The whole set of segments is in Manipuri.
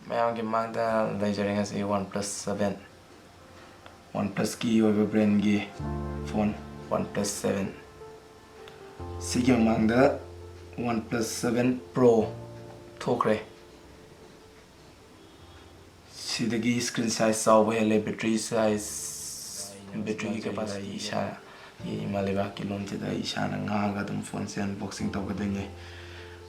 ꯃꯌꯥꯝꯒꯤ ꯃꯥꯡꯗ ꯂꯩꯖꯔꯦ ꯉꯁꯤ OnePlus 7 OnePlus ꯒꯤ ꯑꯣꯏꯕ ꯕ꯭ꯔꯦꯟꯒꯤ ꯐꯣꯟ OnePlus 7 ꯁꯤꯒꯤ ꯃꯃꯥꯡꯗ OnePlus 7 Pro ꯊꯣꯛꯈ꯭ꯔꯦ ꯁꯤꯗꯒꯤ ꯁ꯭ꯀ꯭ꯔꯤꯟ ꯁꯥꯏꯖ ꯆꯥꯎꯕ ꯍꯦꯜꯂꯦ ꯕꯦꯇ꯭ꯔꯤꯒꯤ ꯀꯦꯄꯥꯁꯤꯇꯤ ꯏꯁꯥꯒꯤ ꯏꯃꯥ ꯂꯩꯕꯥꯛꯀꯤ ꯂꯣꯟꯁꯤꯗ ꯏꯁꯥꯅ ꯉꯥꯡꯉꯒ ꯑꯗꯨꯝ ꯐꯣꯟꯁꯦ ꯑꯟꯕꯣꯛꯁꯤꯡ ꯇꯧꯒꯗꯣꯏꯅꯦ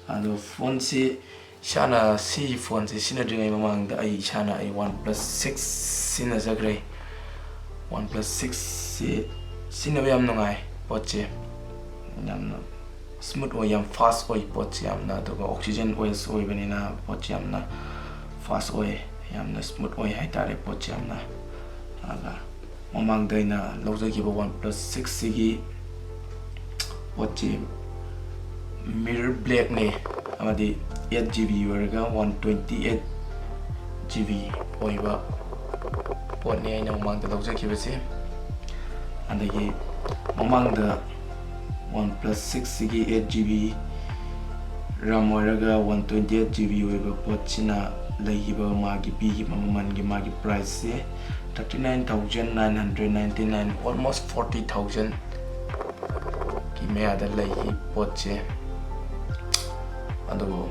ꯑꯗꯣ ꯐꯣꯟꯁꯤ ꯏꯁꯥꯅ ꯁꯤ ꯐꯣꯟꯁꯤ ꯁꯤꯖꯤꯟꯅꯗ꯭ꯔꯤꯉꯩ ꯃꯃꯥꯡꯗ ꯏꯁꯥꯅ OnePlus 6 ꯁꯤꯖꯤꯟꯅꯖꯈ꯭ꯔꯦ OnePlus 6ꯁꯤ ꯁꯤꯖꯤꯟꯅꯕ ꯌꯥꯝ ꯅꯨꯡꯉꯥꯏ ꯄꯣꯠꯁꯦ ꯌꯥꯝꯅ ꯁ꯭ꯃꯨꯠ ꯑꯣꯏ ꯌꯥꯝ ꯐꯥꯁ ꯑꯣꯏ ꯄꯣꯠꯁꯦ ꯌꯥꯝꯅ ꯑꯗꯨꯒ ꯑꯣꯛꯁꯤꯖꯦꯟ ꯑꯣꯏꯜꯁ ꯑꯣꯏꯕꯅꯤꯅ ꯄꯣꯠꯁꯦ ꯌꯥꯝꯅ ꯐꯥꯁ ꯑꯣꯏ ꯌꯥꯝꯅ ꯁ꯭ꯃꯨꯠ ꯑꯣꯏ ꯍꯥꯏꯇꯥꯔꯦ ꯄꯣꯠꯁꯦ ꯌꯥꯝꯅ ꯑꯗꯨꯒ ꯃꯃꯥꯡꯗ ꯑꯩꯅ ꯂꯧꯖꯈꯤꯕ OnePlus 6ꯁꯤꯒꯤ ꯄꯣꯠꯁꯤ ꯃꯤꯔꯔ ꯕ꯭ꯂꯦꯛꯅꯦ ꯑꯃꯗꯤ 8GB ꯑꯣꯏꯔꯒ 128GB ꯑꯣꯏꯕ ꯄꯣꯠꯅꯤ ꯑꯩꯅ ꯃꯃꯥꯡꯗ ꯂꯧꯖꯈꯤꯕꯁꯤ ꯑꯗꯒꯤ ꯃꯃꯥꯡꯗ OnePlus 6ꯁꯤꯒꯤ 8GB RAM ꯑꯣꯏꯔꯒ 128GB ꯑꯣꯏꯕ ꯄꯣꯠꯁꯤꯅ ꯂꯩꯈꯤꯕ ꯃꯥꯒꯤ ꯄꯤꯈꯤꯕ ꯃꯃꯜꯒꯤ ꯃꯥꯒꯤ ꯄ꯭ꯔꯥꯏꯁꯁꯦ 39,999 almost 40,000 ꯒꯤ ꯃꯌꯥꯗ ꯂꯩꯈꯤ ꯄꯣꯠꯁꯦ ꯑꯗꯨꯕꯨ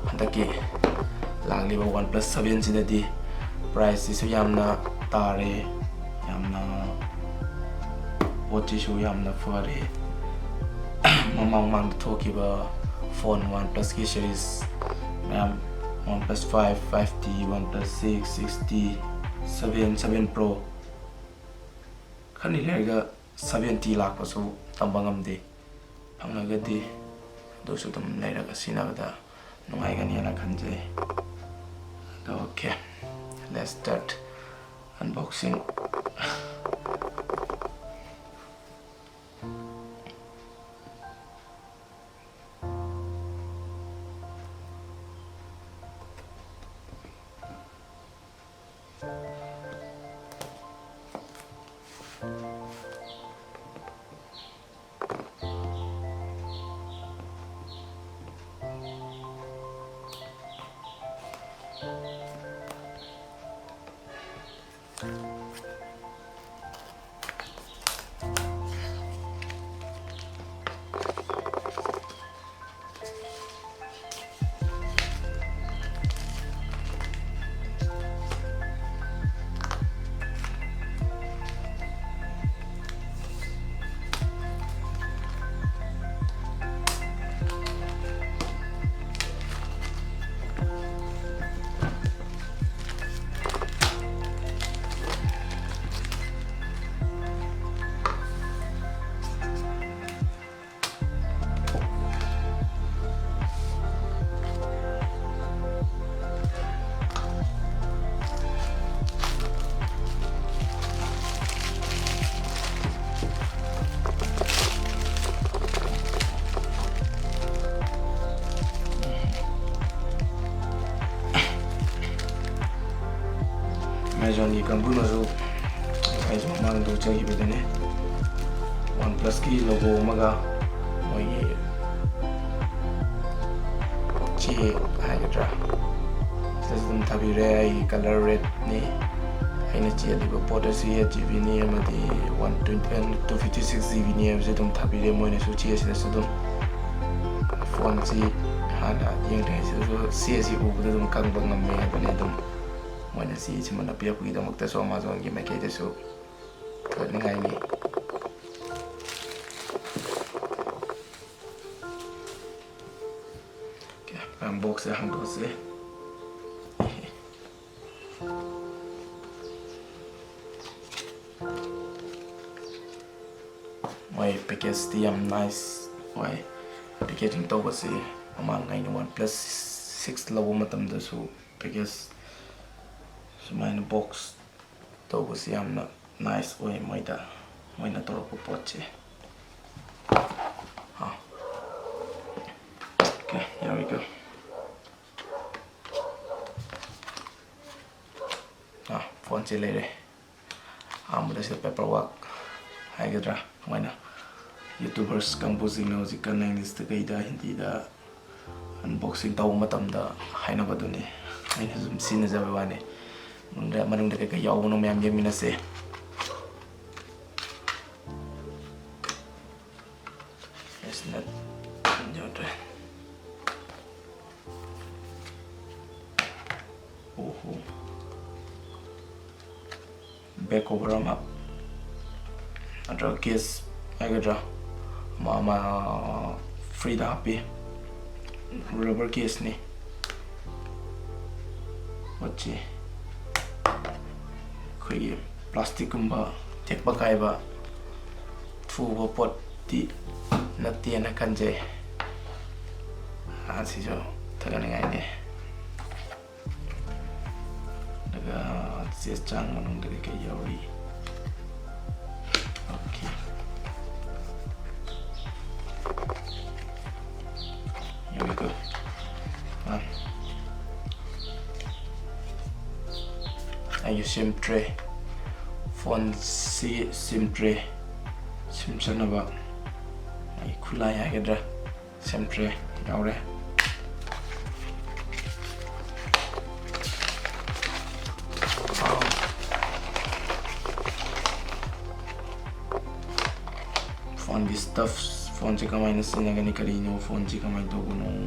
ꯍꯟꯗꯛꯀꯤ ꯂꯥꯛꯂꯤꯕ OnePlus 7ꯁꯤꯗꯗꯤ ꯄ꯭ꯔꯥꯏꯁꯁꯤꯁꯨ ꯌꯥꯝꯅ ꯇꯥꯔꯦ ꯌꯥꯝꯅ ꯄꯣꯠꯁꯤꯁꯨ ꯌꯥꯝꯅ ꯐꯔꯦ ꯃꯃꯥꯡꯗ ꯊꯣꯛꯈꯤꯕ ꯐꯣꯟ OnePlusꯀꯤ ꯁꯤꯔꯤꯁ ꯃꯌꯥꯝ OnePlus 5, 5T, OnePlus 6, 6T, 7, 7 Pro ꯈꯔ ꯂꯩꯔꯒ 7T ꯂꯥꯛꯄꯁꯨ ꯇꯝꯕ ꯉꯝꯗꯦ ꯐꯪꯉꯒꯗꯤ ꯑꯗꯨꯁꯨ ꯑꯗꯨꯝ ꯂꯩꯔꯒ ꯁꯤꯖꯤꯟꯅꯕꯗ ꯅꯨꯡꯉꯥꯏꯒꯅꯤꯅ ꯈꯟꯖꯩ ꯑꯗꯣ ꯑꯣꯀꯦ let's start unboxing Amazonꯒꯤ ꯀꯥꯡꯕꯨꯅꯁꯨ ꯑꯩꯁꯨ ꯃꯃꯥꯡꯗ ꯎꯠꯆꯈꯤꯕꯗꯨꯅꯤ OnePlusꯀꯤ ꯂꯣꯒꯣ ꯑꯃꯒ ꯃꯣꯏꯒꯤ ꯆꯦ ꯍꯥꯏꯒꯗ꯭ꯔꯥ ꯁꯤꯗꯁꯨ ꯑꯗꯨꯝ ꯊꯥꯕꯤꯔꯦ ꯑꯩꯒꯤ ꯀꯂꯔ ꯔꯦꯗꯅꯤ ꯑꯩꯅ ꯆꯦꯜꯂꯤꯕ ꯄꯣꯠ ꯑꯁꯤ 8GBꯅꯤ ꯑꯃꯗꯤ 256GB ꯍꯥꯏꯕꯁꯤ ꯑꯗꯨꯝ ꯊꯥꯕꯤꯔꯦ ꯃꯣꯏꯅꯁꯨ ꯆꯦꯁꯤꯗꯁꯨ ꯑꯗꯨꯝ ꯐꯣꯟꯁꯤ ꯍꯥꯟꯅ ꯌꯦꯡꯗ꯭ꯔꯤꯉꯩꯁꯤꯗꯁꯨ ꯆꯦꯁꯤ ꯎꯕꯗ ꯑꯗꯨꯝ ꯈꯪꯕ ꯉꯝꯃꯦ ꯍꯥꯏꯕꯅꯤ ꯑꯗꯨꯝ ꯃꯣꯏꯅ ꯆꯦꯁꯤꯃꯅ ꯄꯤꯔꯛꯄꯒꯤꯗꯃꯛꯇꯁꯨ Amazonꯒꯤ ꯃꯥꯏꯀꯩꯗꯁꯨ ꯊꯥꯒꯠꯅꯤꯡꯉꯥꯏꯅꯤ ꯕꯣꯛꯁꯁꯦ ꯍꯥꯡꯗꯣꯛꯑꯁꯤ ꯃꯣꯏ ꯄꯦꯀꯦꯖꯇꯤ ꯌꯥꯝ ꯅꯥꯏꯁ ꯑꯣꯏ ꯄꯦꯀꯦꯖꯤꯡ ꯇꯧꯕꯁꯤ ꯃꯃꯥꯡ ꯑꯩꯅ OnePlus 6 ꯂꯧꯕ ꯃꯇꯝꯗꯁꯨ ꯄꯦꯀꯦꯖ ꯁꯨꯃꯥꯏꯅ ꯕꯣꯛꯁ ꯇꯧꯕꯁꯤ ꯌꯥꯝꯅ ꯅꯥꯏꯁ ꯑꯣꯏ ꯃꯣꯏꯗ moina toroko poche. Okay, here we go. Phone che lere. Amada se paperwork. Haigadra moina YouTubers composing na hojik kan English ta kaida Hindi da unboxing taw matam da haina baduni. Aina zum sina jabe wane. Manung da ka yaw no mayam yemina se. It's not back cover ama adra case agadra ma free da happy rubber case ni wachi khoi plastic kumba tekpa kaiba thuba pot ti natti na kanje asi jo thagani ngai ne Sis chang manung dari ke yauri. Okay. Here we go. I use SIM tray. Phone C SIM tray. SIM sana ba. Ay kulay agad SIM tray yaure. Phone this stuff phone che kamai na sinagani karino phone che kamai to kuno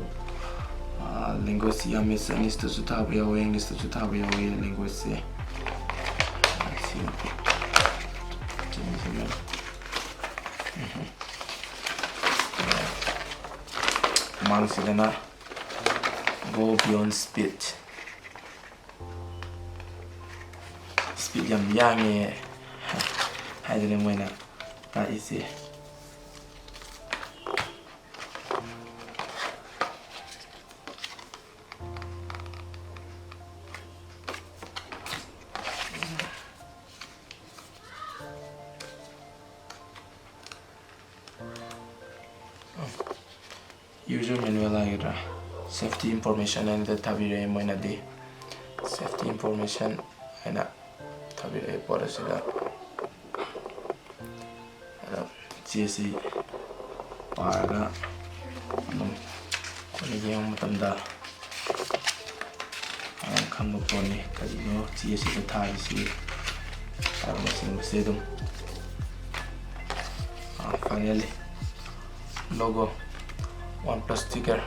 language ya mes anis to sutaba ya english to sutaba ya language se mang sila na go beyond speed yam yang e haidele moina ta isi user manual agira safety information and the tabire moina di safety information aina tabire porasida GSC para kuni yang matamda ang khangba poni kadino GSC ta thai si para masing sedum finally logo OnePlus sticker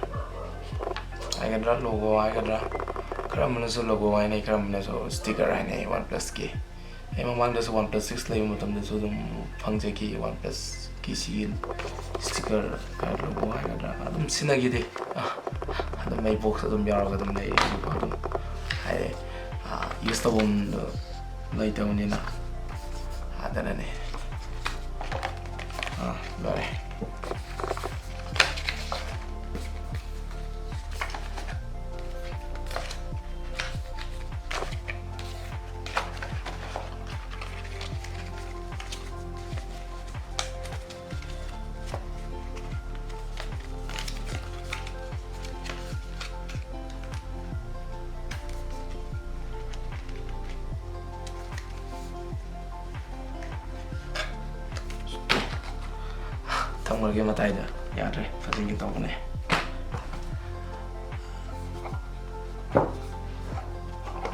agadra logo agadra karamna so logo ai nei karamna so sticker ai nei OnePlus ki ema mangda so OnePlus 6 lai mutam so dum phangje ki OnePlus ki si sticker ka logo agadra adum sinagi de adum mai box adum yaraga adum nei adum ai use the one lai tawni na adana ne lore Thangmarge mataida yadre fadingi tawne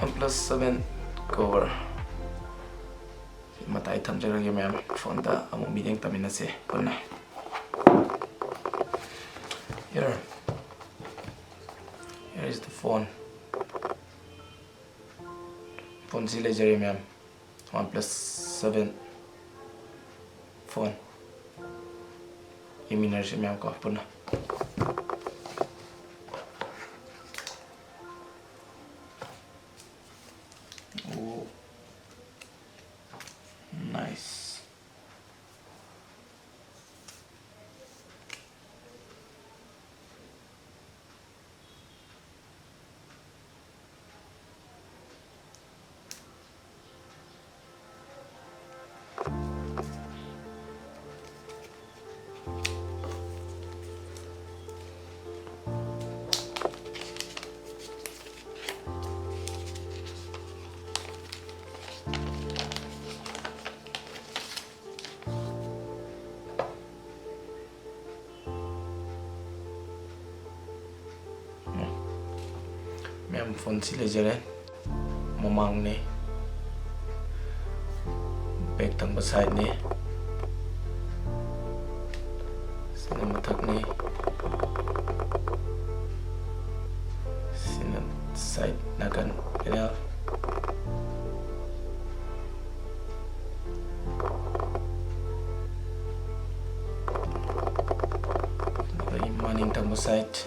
OnePlus 7 cover matai thamjarage ma'am phone da amu meeting tamina se punna here is the phone si lejare ma'am OnePlus 7 phone Iminar si ma'am ko punna oh nice phone si lejare mamang ni back tang ba side ni sina mathak ni sina side nakan panel maning tang ba side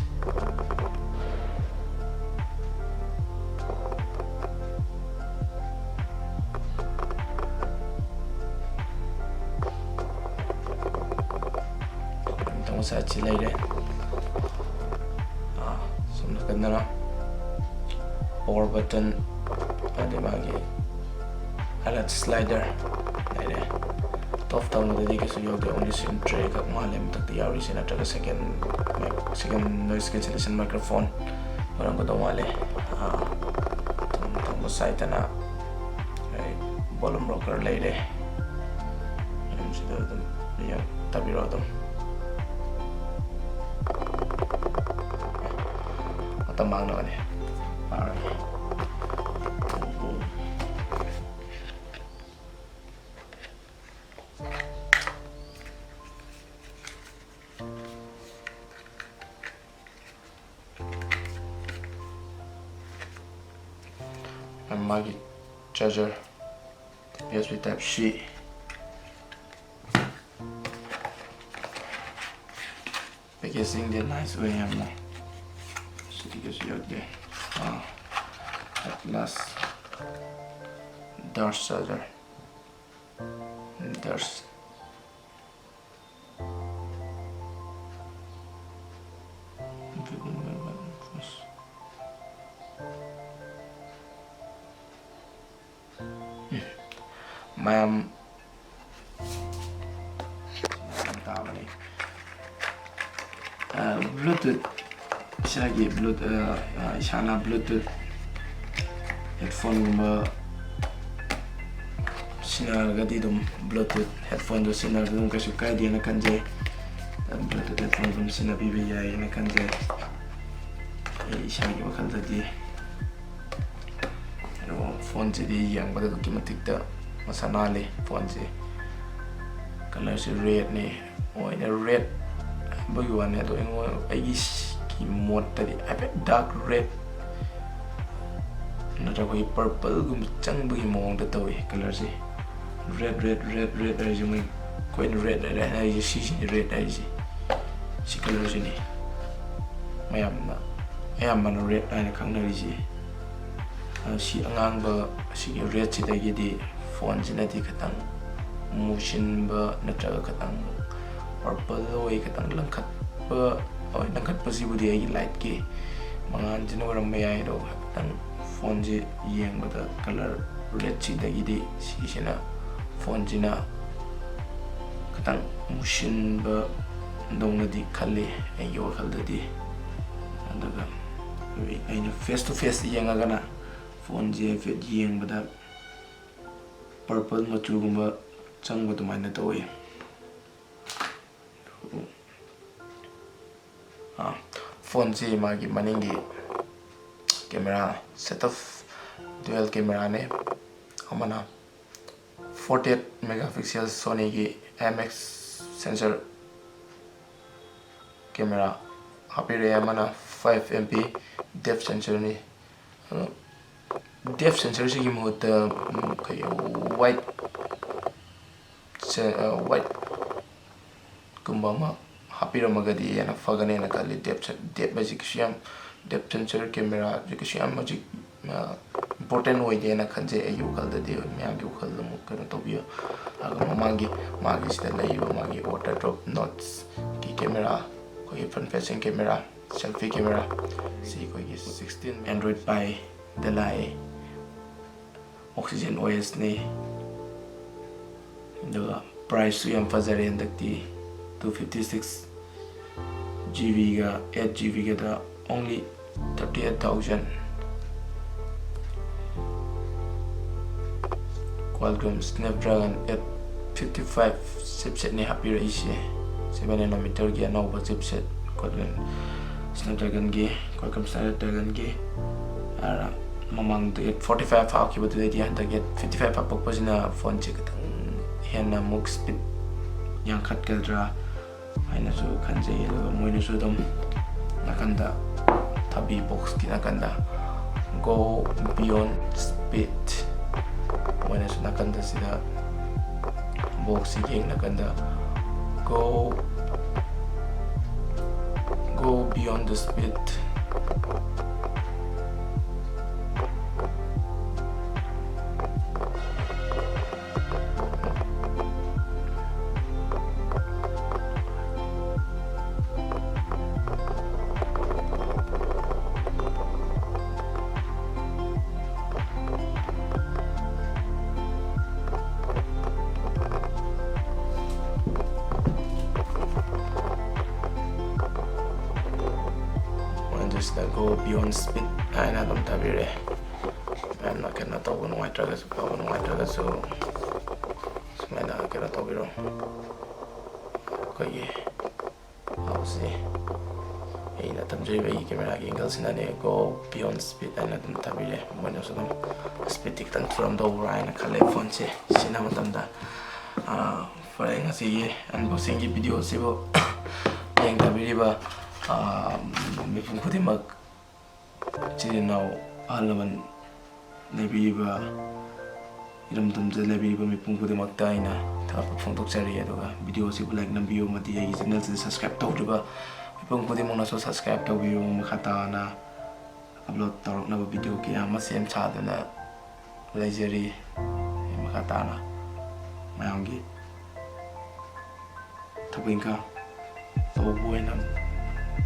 side si lei re sum na kanna power button ade magi alert slider lei re top down de ke su yog only sim tray ka malem tak ti yawi sina ta second noise cancellation microphone orang ko wale tom side na volume rocker lei re em sida dum ya tabiro dum tambang na ni para magi charger USB type C packaging dia nice way am na because you're there. At last, Darth charger. Darth. Ma'am. Bluetooth. Isagi Bluetooth, isana Bluetooth headphone gumba sinar gadi dum Bluetooth headphone do sinar dum kasu kai dia na kanje Bluetooth headphone dum sinar bibi ya na kanje isagi bakal jadi phone jadi yang pada kimatik da masanale phone je color si red ni oh ini red bagi warna tu yang aigis mode tadi dark red nara ko purple gum chang bagi mong da tawi color si red ai jumai ko red ai si red ai si color si ni mayam na red ai na khang na ri si angang ba si red si da gi di phone si na di khatang motion ba natra khatang purple oi khatang langkhat ba oi nangkat possible ai light ke mangan jino ram me ai do tang phone ji yeng bada color red chi da gi di si sina phone jina katang motion ba dong na di khali ai yo khal da di andaga ai na face to face yeng aga na phone ji fit yeng bada purple machu gumba chang ba dumai na to oi phone si magi maningi camera set of dual camera ne amana 48 megapixel Sony ki IMX sensor camera hapire amana 5 MP depth sensor ni depth sensor si ki mohut kai white kumbama hapira magadi yana fagane na kali depth basic siam depth sensor camera jikisiam magic important way de na khanje ayu kal da de myang yu khal mu kana to bi aga magi sta lai magi water drop notes ki camera ko front facing camera selfie camera si ko 16 Android Pie dalai oxygen OS ni the price su yam fazare ndakti 256 GB ga 8 GB ga da only 38,000 Qualcomm Snapdragon 855 chipset ni happy race 7nm gi anauba chipset Qualcomm Snapdragon gi Qualcomm Snapdragon gi mamang 45 hapkhibadudai handaki 55 hapakpasina phone che katang henna muk speed yang khatgadra aina su khanjai moina su dum nakanda thabi box ki nakanda go beyond speed moina su nakanda sida box ki nakanda go beyond the speed. Just go beyond speed. I don't have it. I'm not gonna talk on white dragons, so I cannot talk it. Okay, I'll see. Hey, not them JV camera angles in a go beyond speed. I not have it. When you saw speed tick from the Ryan, a California, Sinamatamda. For a see, unboxing video, Sibo, playing the video. Mipung khudimag chirinaw alaman lebiba iramdamja lebiba mipung khudimag taina thapa phongtokchari aduga video si like nambiyo mati ai channel se subscribe tawduba mipung khudimag na so subscribe tawbiyo makhata na upload tawroknaba video kaya ma sem chadana leijari makhata na mayamgi thapinka tawbuena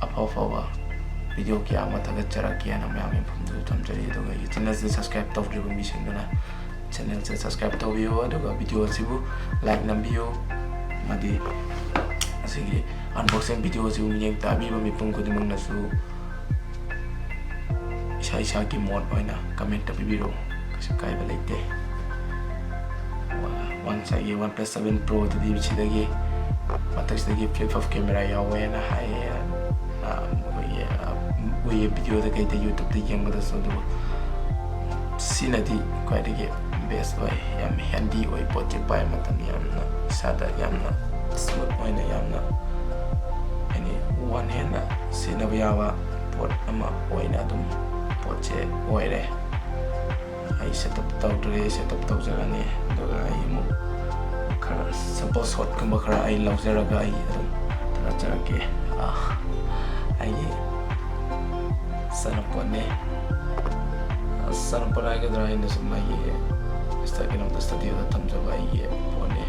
apaw video kaya matagat chara kaya na mayami pumdu tamjari aduga yi channel se subscribe tawdriba misingduna channel se subscribe tawbiyo aduga video sibu like nambiyo madi asigi unboxing video sibu miyeng tabiba mipung khudimang nasu isa ki mod oina comment tabibiro kasi kaiba leite once agi OnePlus 7 Pro tadi bichidagi matagsdagi flip of camera yawe na hai we video da kai YouTube da yang da so do sinadi kwai da best way yam handy way pot pai matan yamna sada yamna smooth oina yamna any one hand sinabayawa pot ama oina dum pot che oire ai setup tawjagani doga ai mu khara suppose hot kamba khara ai laujaraga ai dum tara charake ai sanapone sanapona ke dra inde summa ye Instagram da studio da tamjaba ye pone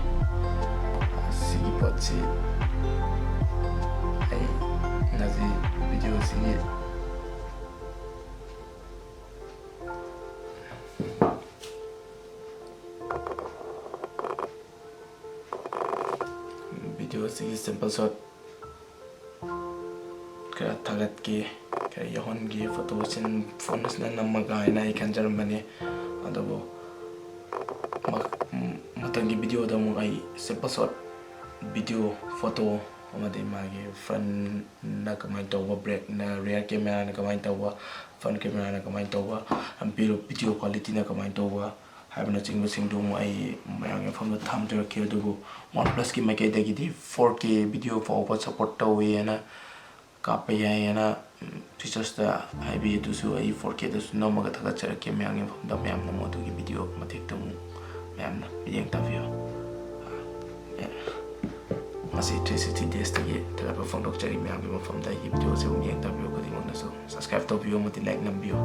sigi potsi ai nazi video sigi simple shot kaya tagat ki kaya yahon ki photo sin phone na namaga ina ikan jarmani adabo matang ki video da mo ai simple shot video photo amade magi front na kamay tawa break na rear camera na kamay tawa front camera na kamay tawa ampiro video quality na kamay tawa haibna chingba singdu mo ai mayang from the thumb to ke dugo OnePlus ki makai da gidi 4K video for support tawi na kapaya na features da IB to so ai 4K da no maga thaga chara ke mayang from the mayam na mo to ki video matik tamu mayam na biyang ta view masih 360 days tagi tara pa phone dok chari mayam mo from da ki video se biyang ta view ko di mo na so subscribe to view mo ti like nam view